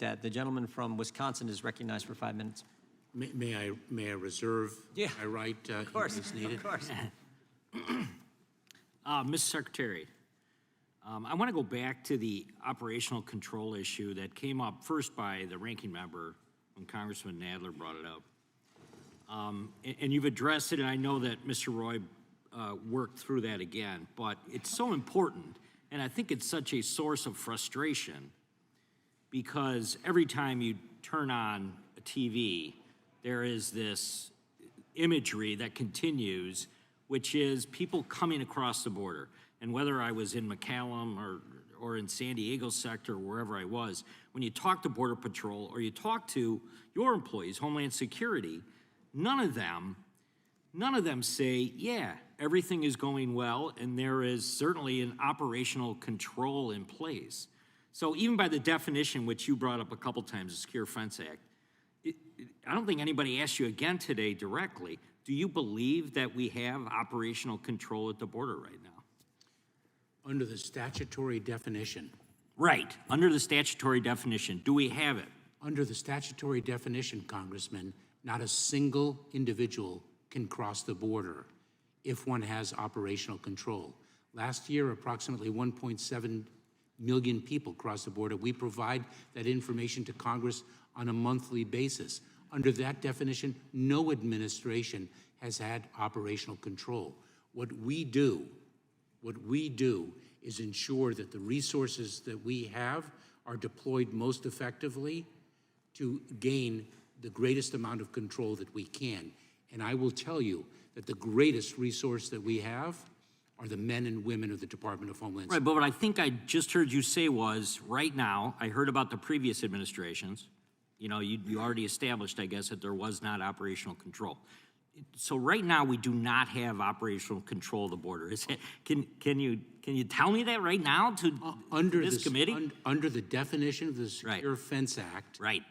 at. The gentleman from Wisconsin is recognized for 5 minutes. May I reserve my right of course, if needed? Of course. Mr. Secretary, I want to go back to the operational control issue that came up first by the ranking member when Congressman Nadler brought it up. And you've addressed it, and I know that Mr. Roy worked through that again, but it's so important, and I think it's such a source of frustration because every time you turn on a TV, there is this imagery that continues, which is people coming across the border. And whether I was in McAllen or in San Diego sector or wherever I was, when you talk to Border Patrol or you talk to your employees, Homeland Security, none of them say, yeah, everything is going well and there is certainly an operational control in place. So even by the definition, which you brought up a couple times, the Secure Fence Act, I don't think anybody asked you again today directly, do you believe that we have operational control at the border right now? Under the statutory definition. Right, under the statutory definition, do we have it? Under the statutory definition, Congressman, not a single individual can cross the border if one has operational control. Last year, approximately 1.7 million people crossed the border. We provide that information to Congress on a monthly basis. Under that definition, no administration has had operational control. What we do is ensure that the resources that we have are deployed most effectively to gain the greatest amount of control that we can. And I will tell you that the greatest resource that we have are the men and women of the Department of Homeland Security. Right, but what I think I just heard you say was, right now, I heard about the previous administrations. You know, you already established, I guess, that there was not operational control. So right now, we do not have operational control of the border. Is it, can you tell me that right now to this committee? Under the definition of the Secure Fence Act, right.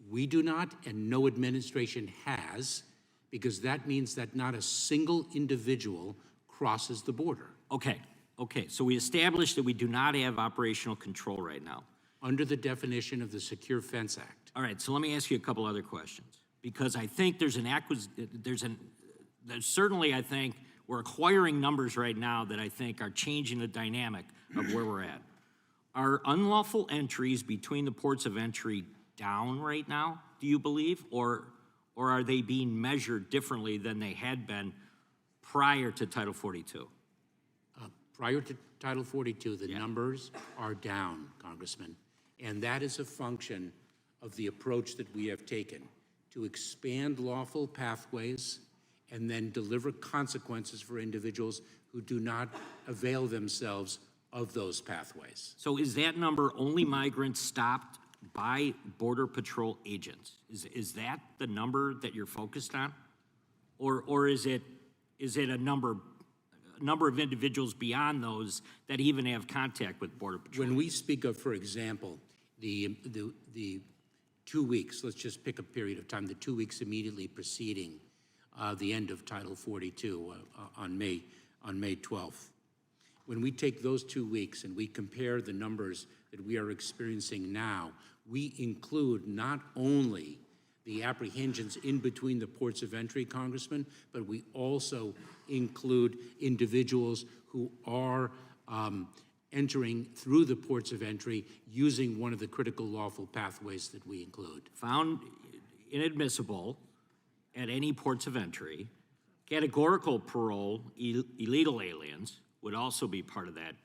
We do not, and no administration has, because that means that not a single individual crosses the border. Okay, so we established that we do not have operational control right now. Under the definition of the Secure Fence Act. All right, so let me ask you a couple other questions, because I think there's certainly, I think, we're acquiring numbers right now that I think are changing the dynamic of where we're at. Are unlawful entries between the ports of entry down right now, do you believe, or are they being measured differently than they had been prior to Title 42? Prior to Title 42, the numbers are down, Congressman, and that is a function of the approach that we have taken to expand lawful pathways and then deliver consequences for individuals who do not avail themselves of those pathways. So is that number only migrants stopped by Border Patrol agents? Is that the number that you're focused on? Or is it a number of individuals beyond those that even have contact with Border Patrol? When we speak of, for example, the 2 weeks, let's just pick a period of time, the 2 weeks immediately preceding the end of Title 42 on May 12th. When we take those 2 weeks and we compare the numbers that we are experiencing now, we include not only the apprehensions in between the ports of entry, Congressman, but we also include individuals who are entering through the ports of entry using one of the critical lawful pathways that we include. Found inadmissible at any ports of entry. Categorical parole, illegal aliens would also be part of that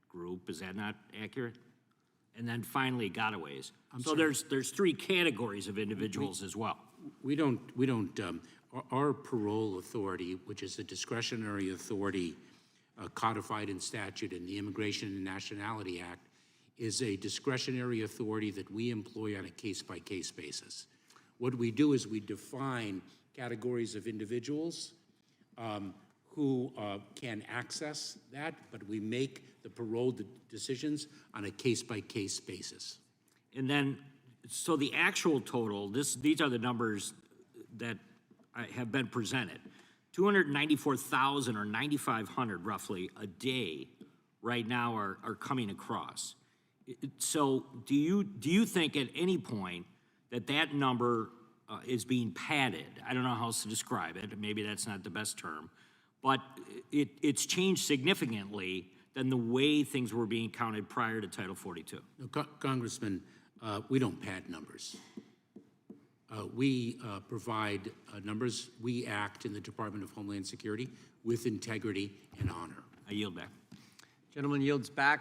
group. Is that not accurate? And then finally, gotaways. So there's three categories of individuals as well. We don't. Our parole authority, which is a discretionary authority codified in statute in the Immigration and Nationality Act, is a discretionary authority that we employ on a case-by-case basis. What we do is we define categories of individuals who can access that, but we make the parole decisions on a case-by-case basis. And then, so the actual total, these are the numbers that have been presented. 294,000 or 9,500 roughly a day right now are coming across. So do you think at any point that number is being padded? I don't know how else to describe it. Maybe that's not the best term, but it's changed significantly than the way things were being counted prior to Title 42. No, Congressman, we don't pad numbers. We provide numbers. We act in the Department of Homeland Security with integrity and honor. I yield back. Gentleman yields back.